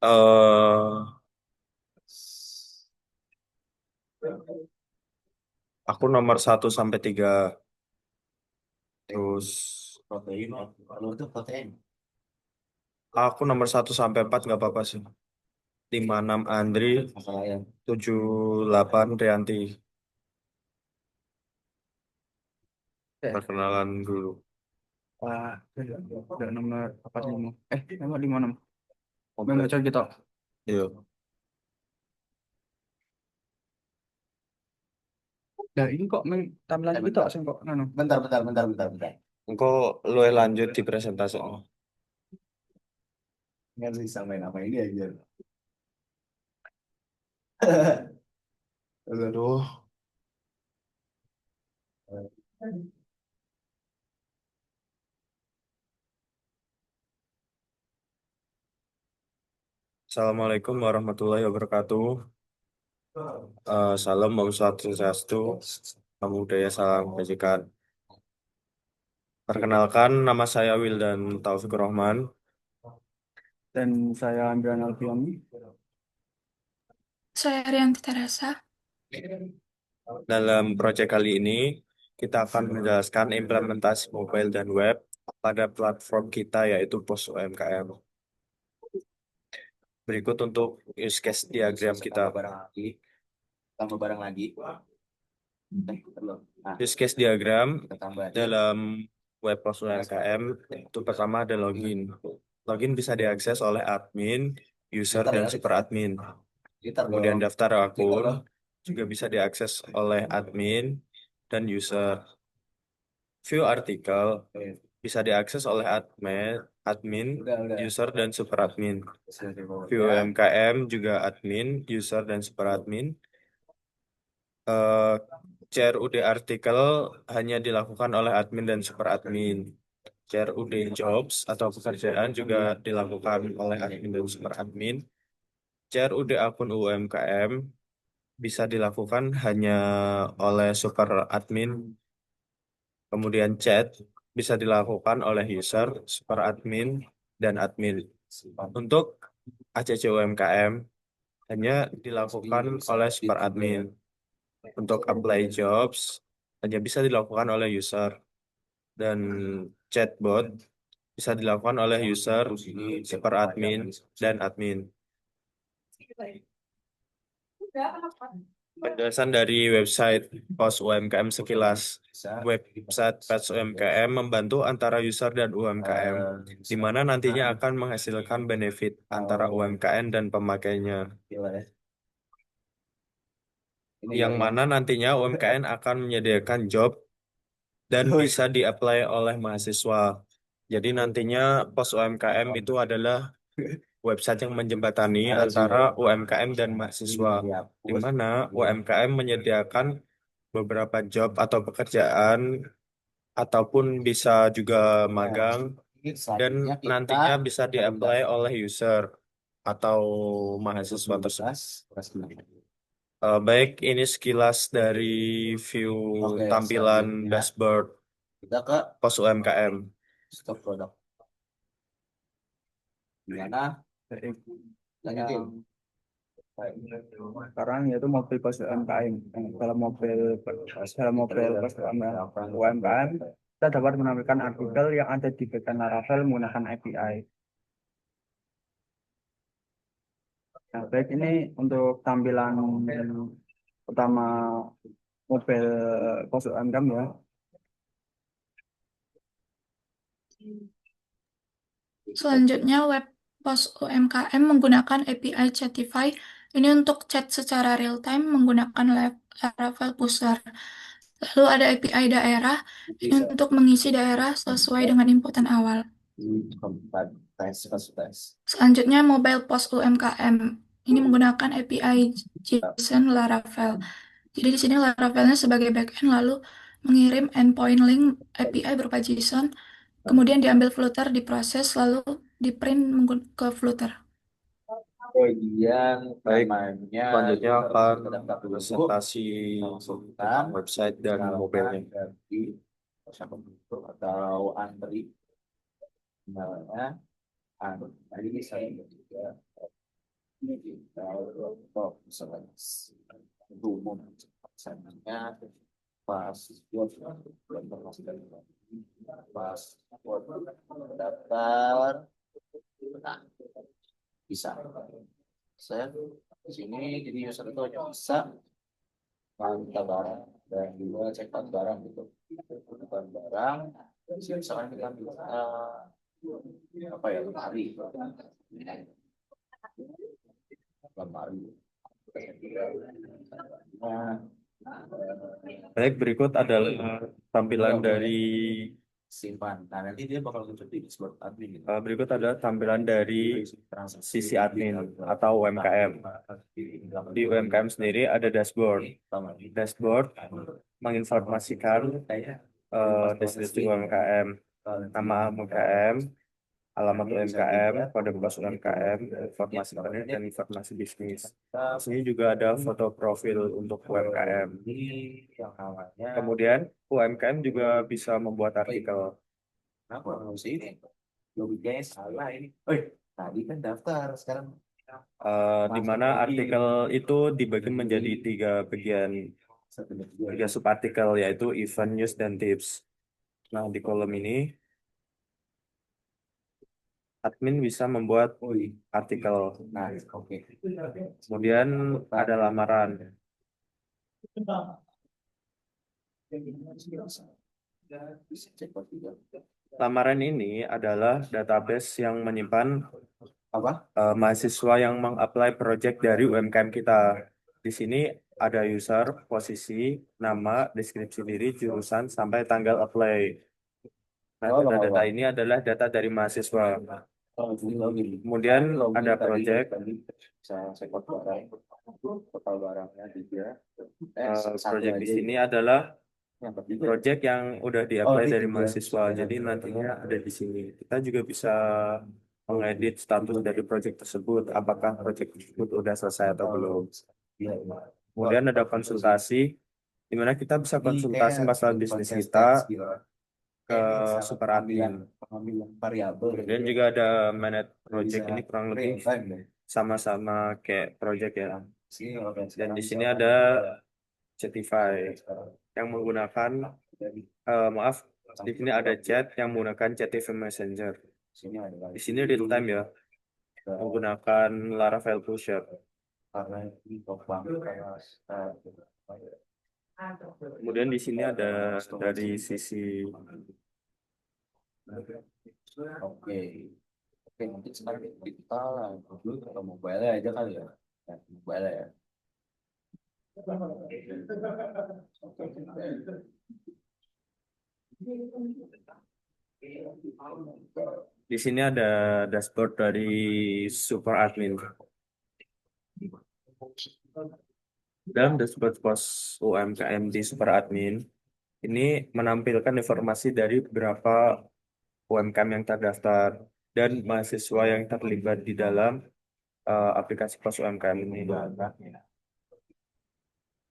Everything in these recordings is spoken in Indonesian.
eh aku nomor 1 sampai 3. Terus Protein, kalau itu protein. aku nomor 1 sampai 4 nggak apa-apa sih. 5, 6 Andri, Masalah yang 7, 8 Rianti. ya. Perkenalan dulu. Wah, udah nomor apa sih lima? Nomor 56. Memang Oke. coba kita. Iya. Nah, ini kok tampilan kita Bentar, sih kok nano. bentar. Engkau lu lanjut di presentasi. Nggak bisa main apa ini aja. Aduh. Assalamualaikum warahmatullahi wabarakatuh. Salam Om Swastiastu. Namo Buddhaya, salam kebajikan. Perkenalkan, nama saya Wildan Taufik Rohman. Dan saya Andrian Alfiani. Saya Rianti Teresa. Dalam proyek kali ini, kita akan menjelaskan implementasi mobile dan web pada platform kita, yaitu Pos UMKM. Berikut untuk use case diagram kita. Tambah barang lagi. Nah, Use case diagram kita tambah aja. dalam web Pos UMKM itu pertama ada login. Login bisa diakses oleh admin, user, dan super admin. Gitar Kemudian dong. daftar akun juga bisa diakses oleh admin dan user. View artikel bisa diakses oleh admin, Udah. user, dan super admin. Sudah di bawah. View Ya. UMKM juga admin, user, dan super admin. Eh, Share UD artikel hanya dilakukan oleh admin dan super admin. Share UD jobs atau pekerjaan juga dilakukan oleh admin dan super admin. Share UD akun UMKM bisa dilakukan hanya oleh super admin. Kemudian chat bisa dilakukan oleh user, super admin, dan admin. Untuk ACC UMKM hanya dilakukan oleh super admin. Untuk apply jobs hanya bisa dilakukan oleh user. Dan chatbot bisa dilakukan oleh user, super admin, dan admin. Penjelasan dari website Pos UMKM sekilas. Website Pos UMKM membantu antara user dan UMKM, di mana nantinya akan menghasilkan benefit antara UMKM dan pemakainya, yang mana nantinya UMKM akan menyediakan job dan bisa di-apply oleh mahasiswa. Jadi nantinya Pos UMKM itu adalah website yang menjembatani antara UMKM dan mahasiswa, di mana UMKM menyediakan beberapa job atau pekerjaan ataupun bisa juga magang dan Selanjutnya kita nantinya bisa di-apply oleh user atau mahasiswa tersebut. Baik, ini sekilas dari view Oke, tampilan selanjutnya dashboard kita ke Pos UMKM. stok produk. Gimana? Lanjutin. Sekarang yaitu mobil Pos UMKM. Dalam mobil Pos UMKM, kita dapat menampilkan artikel yang ada di bagian Laravel menggunakan API. Nah, baik ini untuk tampilan utama mobil Pos UMKM ya. Selanjutnya, web pos UMKM menggunakan API Chatify. Ini untuk chat secara real-time menggunakan Laravel Pusher. Lalu ada API daerah, ini untuk mengisi daerah sesuai dengan inputan awal. Tes. Selanjutnya, mobile pos UMKM. Ini menggunakan API JSON Laravel. Jadi di sini Laravelnya sebagai backend lalu mengirim endpoint link API berupa JSON, kemudian diambil Flutter, diproses, lalu di print ke Flutter. Kemudian Baik, namanya selanjutnya harus akan kita daftar dulu. presentasi Masukkan tentang website dan mobilenya. dari siapa itu atau Andri. Namanya Andri. Tadi bisa juga kita untuk misalnya umum misalnya password password daftar. Nah, bisa saya di sini jadi user itu hanya bisa mantap barang dan juga cek out barang gitu, bukan barang. Misalkan kita bisa apa ya, lemari. Nah, Baik, berikut adalah tampilan dari simpan. Nah, nanti dia bakal muncul di dashboard admin gitu. berikut adalah tampilan dari sisi admin atau UMKM. Di UMKM sendiri ada dashboard. Dashboard menginformasikan deskripsi UMKM, nama UMKM, alamat UMKM, kode pos UMKM, informasi karir dan informasi bisnis. Di sini juga ada foto profil untuk UMKM. Yang namanya Kemudian UMKM juga bisa membuat artikel. apa ini? Logikanya salah ini. Tadi kan daftar, sekarang Di mana artikel itu dibagi menjadi tiga bagian, tiga subartikel, yaitu event, news, dan tips. Nah, di kolom ini admin bisa membuat artikel. nah, oke. Kemudian ada lamaran. Bisa cek out juga. Lamaran ini adalah database yang menyimpan Apa? mahasiswa yang meng-apply project dari UMKM kita. Di sini ada user, posisi, nama, deskripsi diri, jurusan, sampai tanggal apply. Nah, data-data ini adalah data dari mahasiswa. Kemudian ada project. Saya cek out barang, total barangnya juga. Project di sini adalah project yang udah di-apply dari mahasiswa. Jadi nantinya ada di sini. Kita juga bisa mengedit status dari project tersebut, apakah project tersebut udah selesai atau belum. Kemudian ada konsultasi, di mana kita bisa konsultasi masalah bisnis kita ke super admin. Kemudian juga ada manage project, ini kurang lebih sama-sama kayak project ya. Dan di sini ada Chatify yang menggunakan maaf, di sini ada chat yang menggunakan Chatify Messenger. Di sini real time ya, menggunakan Laravel Pusher. Kemudian di sini ada dari sisi Oke, nanti sekarang kita dulu ke mobile aja kali ya. Mobile ya. di sini ada dashboard dari super admin. Dalam dashboard pos UMKM di super admin ini menampilkan informasi dari beberapa UMKM yang terdaftar dan mahasiswa yang terlibat di dalam aplikasi pos UMKM ini.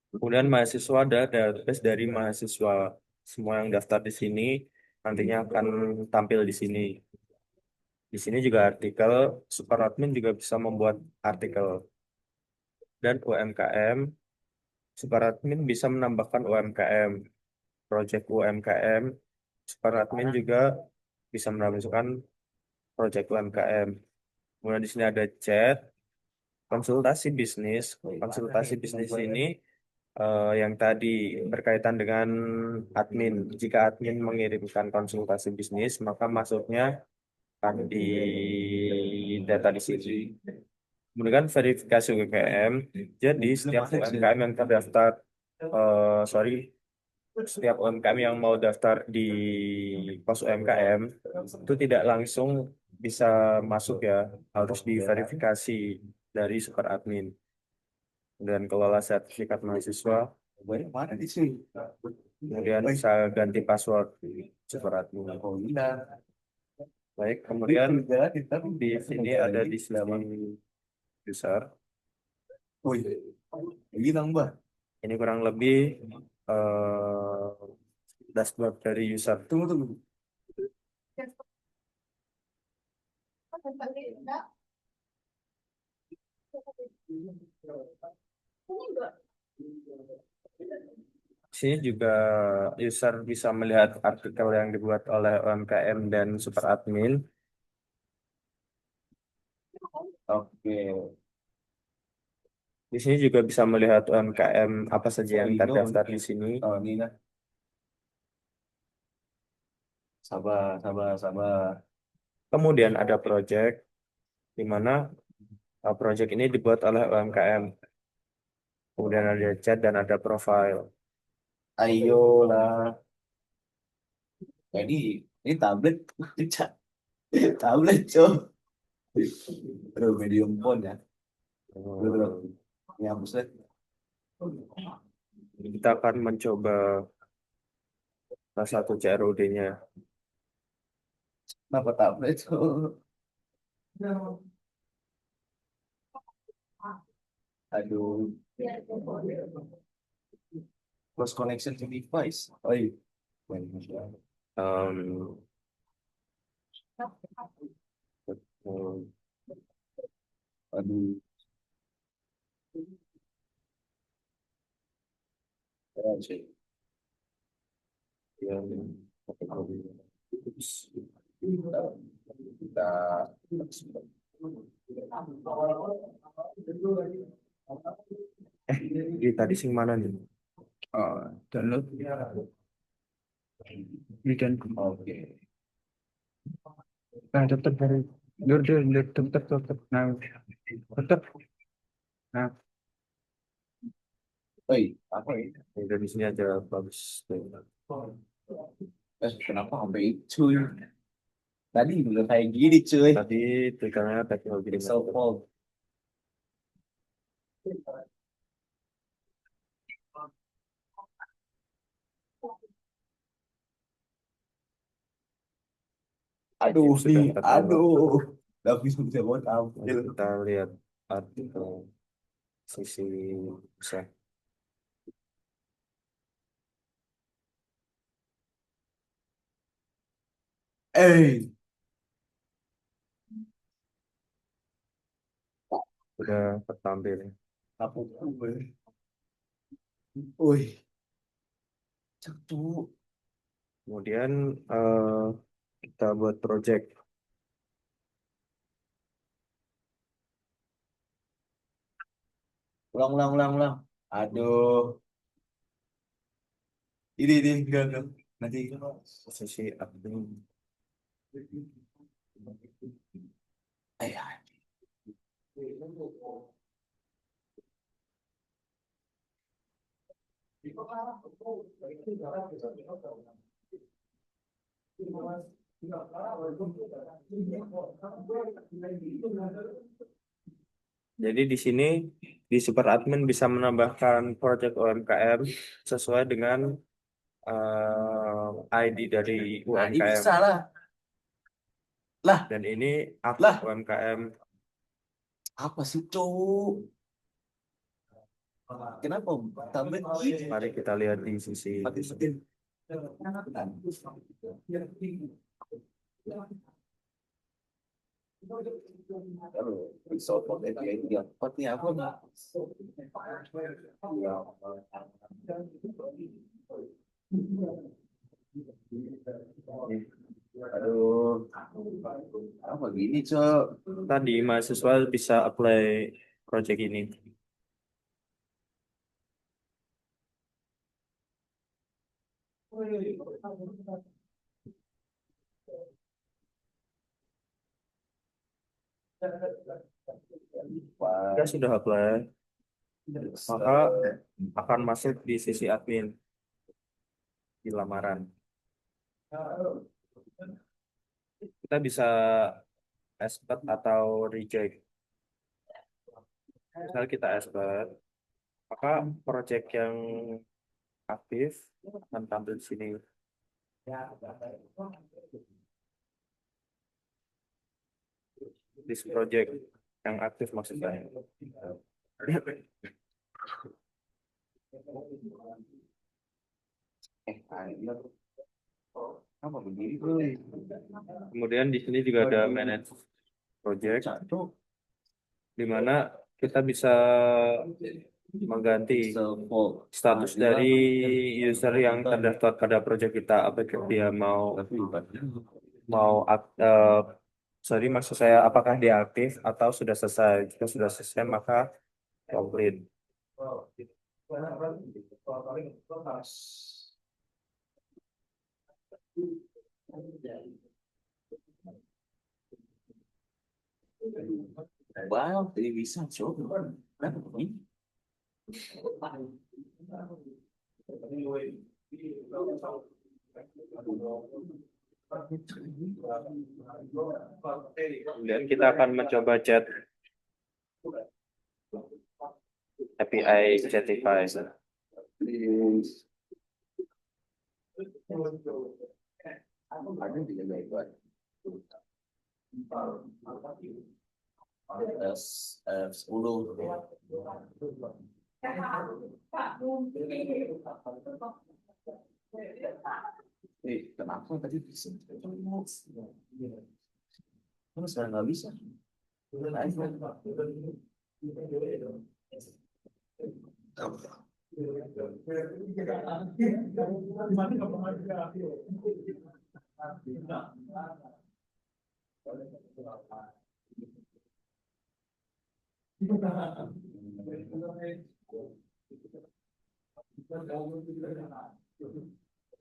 Kemudian mahasiswa ada database dari mahasiswa. Semua yang daftar di sini nantinya akan tampil di sini. Di sini juga artikel, super admin juga bisa membuat artikel. Dan UMKM, super admin bisa menambahkan UMKM, project UMKM, super admin juga bisa menambahkan project UMKM. Kemudian di sini ada chat, konsultasi bisnis. Konsultasi bisnis ini yang tadi berkaitan dengan admin. Jika admin mengirimkan konsultasi bisnis, maka masuknya akan di data di sini. Kemudian verifikasi UMKM. Jadi setiap UMKM yang terdaftar, setiap UMKM yang mau daftar di pos UMKM itu tidak langsung bisa masuk ya, harus diverifikasi dari super admin. Dan kelola sertifikat mahasiswa, Mana di sini? kemudian bisa ganti password super admin. Baik, kemudian di sini ada di sini user. Oh iya. Lagi nambah. Ini kurang lebih dashboard dari user. Tunggu. Di sini juga user bisa melihat artikel yang dibuat oleh UMKM dan super admin. Oke. Di sini juga bisa melihat UMKM apa saja yang terdaftar di sini. Oh ini lah. Sabar. Kemudian ada project, di mana project ini dibuat oleh UMKM. Kemudian ada chat dan ada profile. Ayolah. Jadi ini tablet, Cak. Tablet, coy. Aduh, medium phone ya. Bro. Ini hapus deh. Kita akan mencoba salah satu CRUD-nya. Kenapa tablet, coy? Aduh. Close connection to device. Oh iya. Um, Aduh. Keren sih. yang Kita ini tadi sing mana nih? Download ini dan oke. tetap dari tetap nah tetap nah Oi, apa ini? Yang di sini aja bagus. Kenapa sampai itu? Tadi udah kayak gini, cuy. Tadi tekanannya teknologi Pixel Fold. Aduh, sudah nih, tertambah. aduh. Tapi bisa buat apa? Mari kita lihat artikel sisi bisa. Sudah tertampil. Apa gue? Wih, cakep. Kemudian kita buat project. Ulang. Aduh, ini enggak. Nanti Sisi admin. ayah. Jadi di sini di super admin bisa menambahkan project UMKM sesuai dengan ID dari Nah, ini UMKM. bisa lah. Lah, Dan ini akun Lah. UMKM. apa sih, cowok? Kenapa tablet gini? Mari kita lihat di sisi Matiin. Aduh, Pixel Fold API 34 nih apa nih? Aduh, apa gini, cok? Tadi mahasiswa bisa apply project ini. Jika sudah apply, maka akan masuk di sisi admin di lamaran. Kita bisa accept atau reject. Misal kita accept, maka project yang aktif akan tampil di sini. This project yang aktif maksud saya. Apa berdiri bro? Kemudian di sini juga ada manage project, di mana kita bisa mengganti status dari user yang terdaftar pada project kita, apakah dia mau sorry, maksud saya apakah dia aktif atau sudah selesai. Jika sudah selesai maka complete. Wow, jadi bisa coba. Kenapa ini? Kemudian kita akan mencoba chat API Chatify. Ada juga baik-baik. S10. Kenapa tadi bisa? Terus sekarang nggak bisa.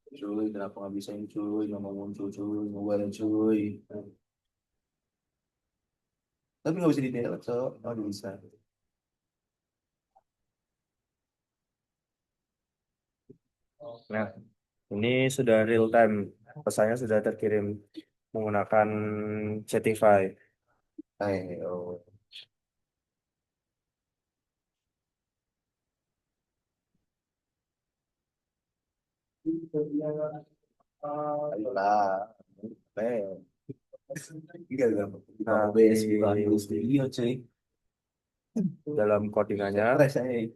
Cuy, kenapa nggak bisa ini cuy? Nggak mau muncul cuy, mau bareng cuy. Tapi nggak bisa di delete so, oh bisa. Nah, ini sudah real time, pesannya sudah terkirim menggunakan Chatify. Oh. Ayolah. Nah, OBS bukan video cuy. dalam codingannya Stres saya.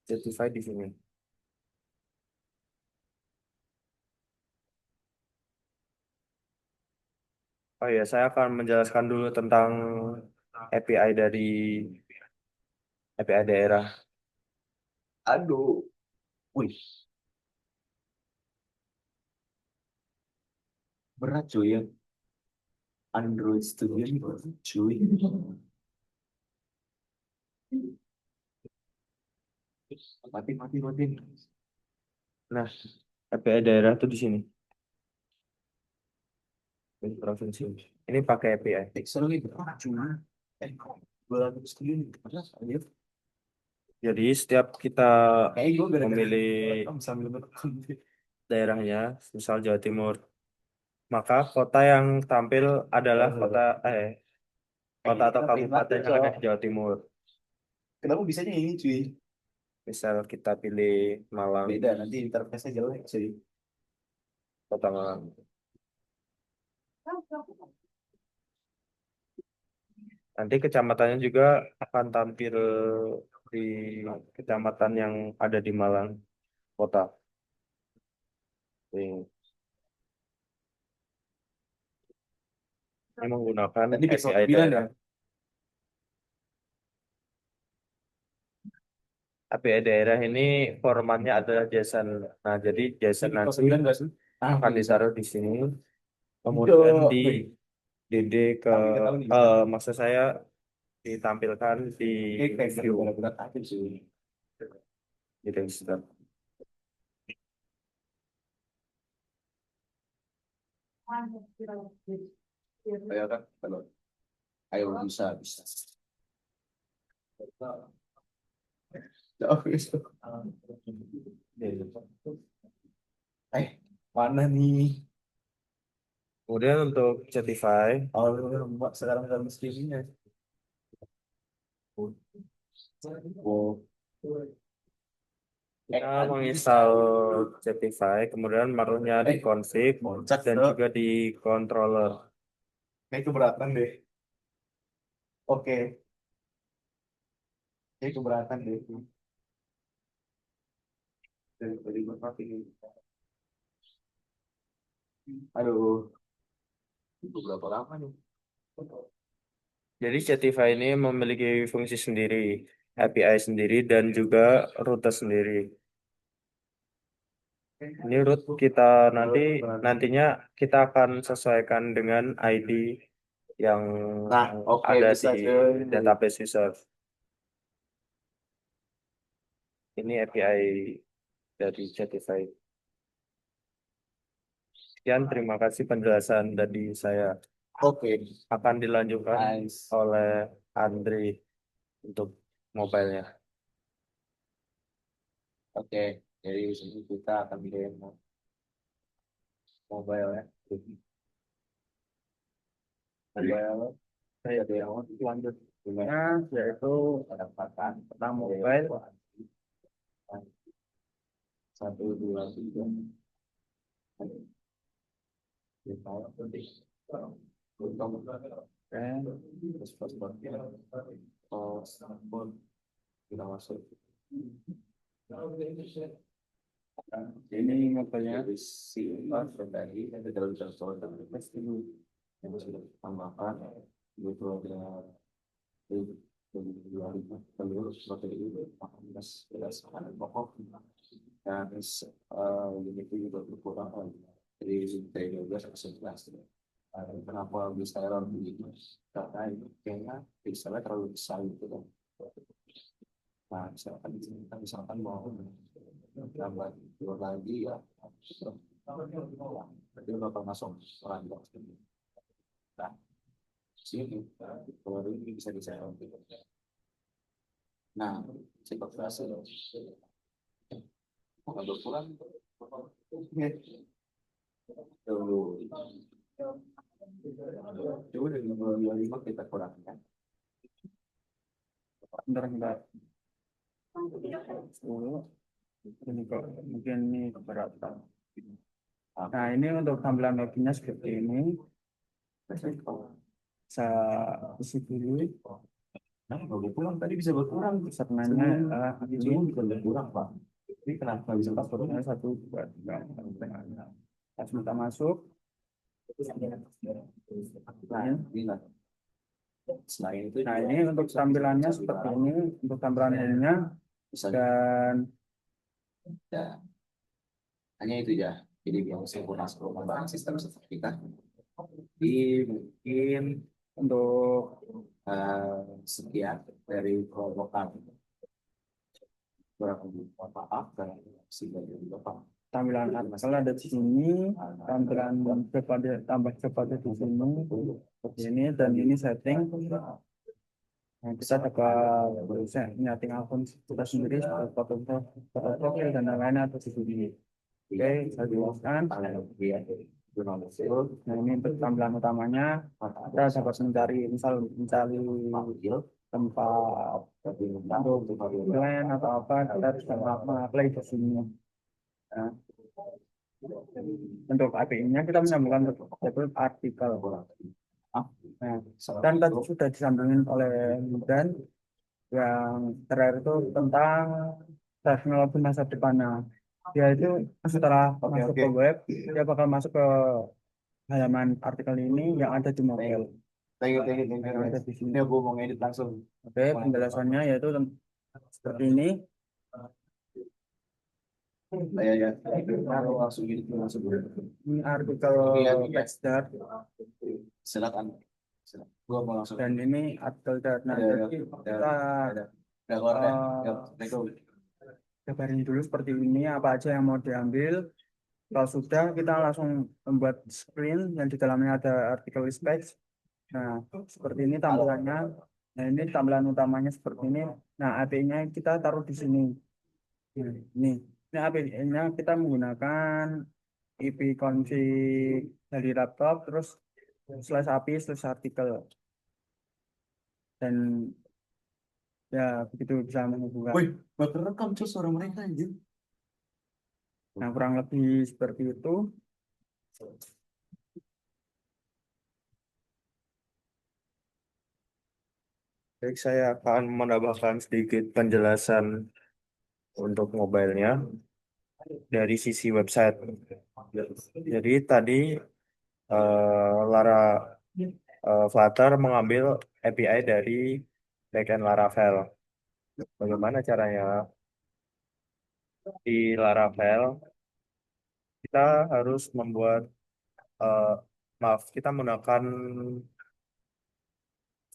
Chatify di sini. Oh ya, saya akan menjelaskan dulu tentang API API daerah. Aduh. Wih, berat cuy ya. Android Studio ini berat cuy. Mati. Nah, API daerah tuh di sini. Ini provinsi. Ini pakai API. Seru ini berat cuy. Berat Studio ini berat aja. Jadi setiap kita Kayak gue gara-gara memilih sambil nonton. daerahnya, misal Jawa Timur, maka kota yang tampil adalah kota atau kabupaten yang ada di Jawa Timur. Kenapa bisanya ini cuy? Misal kita pilih Malang, Beda nanti interface-nya jelek cuy. kota Malang. Nanti kecamatannya juga akan tampil di kecamatan yang ada di Malang kota. Ini menggunakan Nanti besok API bilang daerah. ya. API daerah ini formatnya adalah JSON. Nah, jadi JSON nanti Nggak sih? akan ditaruh di sini, kemudian di DD ke, maksud saya ditampilkan di view, berat aja sih. di desktop. Ayo kan, kalau ayo bisa. Mana nih? Kemudian untuk Chatify, Oh, sekarang dalam streamingnya. Oh, kita menginstal Chatify, kemudian menaruhnya di config dan juga di controller. kayak keberatan deh. Oke, ini keberatan deh. Dari berapa ini? Aduh, itu berapa lama nih? Jadi Chatify ini memiliki fungsi sendiri, API sendiri, dan juga rute sendiri. Ini root kita nantinya kita akan sesuaikan dengan ID yang Nah, oke, ada bisa di cuy. database user. Ini API dari Chatify. Sekian, terima kasih penjelasan dari saya. Oke, Akan dilanjutkan nice. oleh Andri untuk mobile-nya. Oke, jadi di sini kita akan demo mobile ya. Mobile, saya demo lanjut. Nah, yaitu Pendapatan tentang mobile. satu dua tiga. Kita masuk. Ini mobile-nya. Dari si tadi ada dalam contoh yang sudah ditambahkan itu ada telur seperti itu 18 berdasarkan pokok dan ini juga berkurang dari 12 ke 11. Kenapa bisa error begitu? Karena itu kayaknya pixelnya terlalu besar gitu kan. Nah, misalkan di sini kita misalkan mau tambah dua lagi ya, berarti bakal masuk orang box. Nah, sini kalau ini bisa diserang. Nah, cepat berhasil. Mau berkurang? Dulu. Coba dari 25 kita kurangkan. Bentar. 10. Ini kok mungkin ini keberatan. Nah, ini untuk tampilan login-nya seperti ini. Bisa isi dulu. Nah, kalau berkurang tadi bisa berkurang. Sebenarnya Ini bukan berkurang, Pak. Ini kenapa bisa berkurang? passwordnya 1, 2, 3, 4, 5. Pas kita masuk. Nah, ini lah. Selain itu, Nah, ini untuk tampilannya seperti ini. Untuk tampilan ininya bisa dan ya, hanya itu ya. Jadi biar sempurna pengembangan sistem sertifikat. Mungkin untuk sekian dari program berapa maaf dan sehingga Bapak tampilan artikel ada di sini, tampilan tambah cepat di sini, seperti ini, dan ini setting. Nah, kita dapat bisa nyeting akun kita sendiri, foto profil dan lain-lain ada di sini. Oke, saya jelaskan. Nah, ini untuk tampilan utamanya. Kita dapat mencari tempat untuk plan atau apa, kita harus apply di sini. Nah, untuk API-nya kita menyambungkan ke artikel. Nah, dan tadi sudah disambungin oleh Dan yang terakhir itu tentang teknologi masa depannya. Dia itu setelah masuk ke web, dia bakal masuk ke halaman artikel ini yang ada di mobile. Thank you. Yang ada di sini. Ini aku mau ngedit langsung. Oke, penjelasannya yaitu seperti ini. Ya. Aku langsung ngedit langsung. Ini artikel Backstart Silakan. Gua mau langsung. dan ini artikel Dart. Nah, jadi kita kabarin dulu seperti ini apa aja yang mau diambil. Kalau sudah, kita langsung membuat screen yang di dalamnya ada artikel specs. Nah, seperti ini tampilannya. Nah, ini tampilan utamanya seperti ini. Nah, API-nya kita taruh di sini. Nah, ini API-nya kita menggunakan IP config dari laptop, terus /API/artikel. Dan ya, begitu bisa menghubungkan. Woi, bakal rekam cuy suara mereka anjir. Nah, kurang lebih seperti itu. Baik, saya akan menambahkan sedikit penjelasan untuk mobile-nya dari sisi website. Jadi tadi Lara Flutter mengambil API dari backend Laravel. Bagaimana caranya? Di Laravel kita harus membuat eh, maaf, kita menggunakan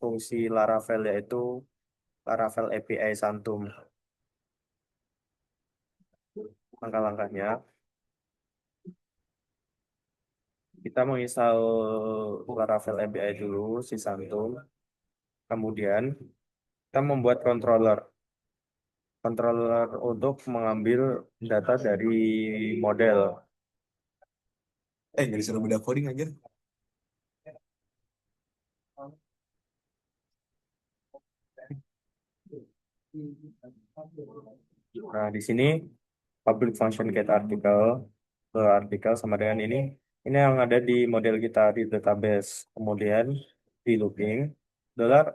fungsi Laravel yaitu Laravel API Santum. Langkah-langkahnya, kita menginstal Laravel API dulu, si Santum. Kemudian, kita membuat controller untuk mengambil data dari model. Jadi suruh beda coding aja. Nah, di sini public function get article ke artikel sama dengan ini yang ada di model kita di database. Kemudian di looping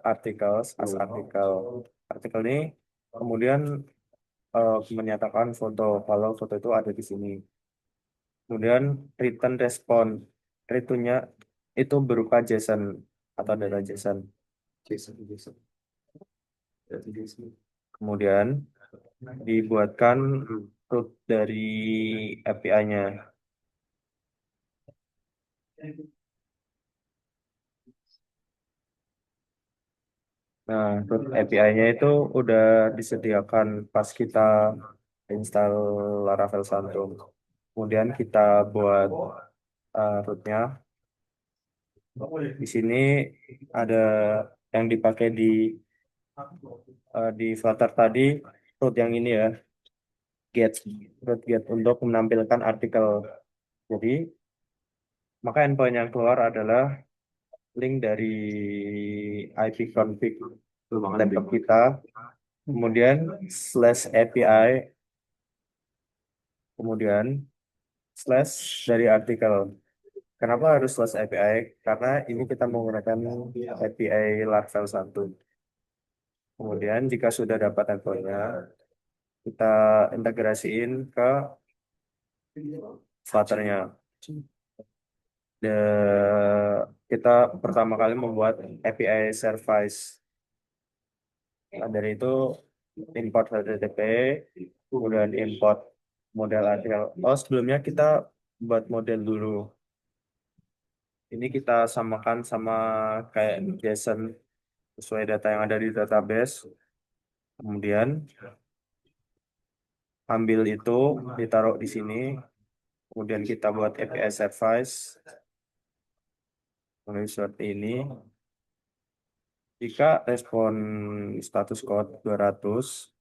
$articles as artikel. Artikel ini kemudian menyatakan foto kalau foto itu ada di sini. Kemudian return response, returnnya itu berupa JSON atau data JSON. Jason. Kemudian dibuatkan root dari API-nya. Nah, root API-nya itu udah disediakan pas kita install Laravel Santum. Kemudian kita buat rootnya. Di sini ada yang dipakai di Flutter tadi, root yang ini ya, root get untuk menampilkan artikel. Jadi, maka endpoint yang keluar adalah link dari IP config laptop kita, kemudian /API, kemudian slash dari artikel. Kenapa harus /API? Karena ini kita menggunakan API Laravel 1. Kemudian jika sudah dapat endpointnya, kita integrasiin ke Flutter-nya. Kita pertama kali membuat API service. Nah, dari itu import HTTP, kemudian import model artikel. Oh, sebelumnya kita buat model dulu. Ini kita samakan sama kayak JSON sesuai data yang ada di database. Kemudian ambil itu, ditaruh di sini. Kemudian kita buat API service. Kemudian seperti ini. Jika respon status code 200,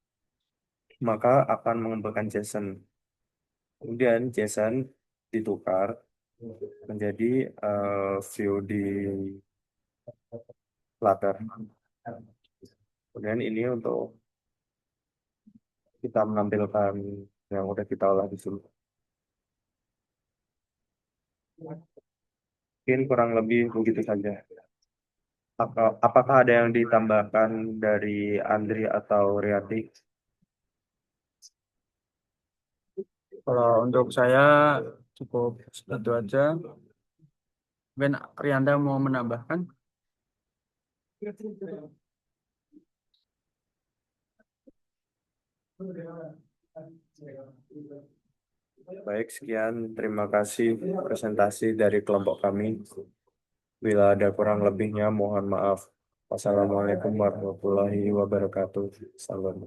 maka akan mengembangkan JSON. Kemudian JSON ditukar menjadi view di Flutter. Kemudian ini untuk kita menampilkan yang udah kita olah di sini. Mungkin kurang lebih begitu saja. Apakah ada yang ditambahkan dari Andri atau Riyati? Kalau untuk saya cukup itu aja. Ben Rianda mau menambahkan? Baik, sekian. Terima kasih presentasi dari kelompok kami. Bila ada kurang lebihnya, mohon maaf. Wassalamualaikum warahmatullahi wabarakatuh. Salam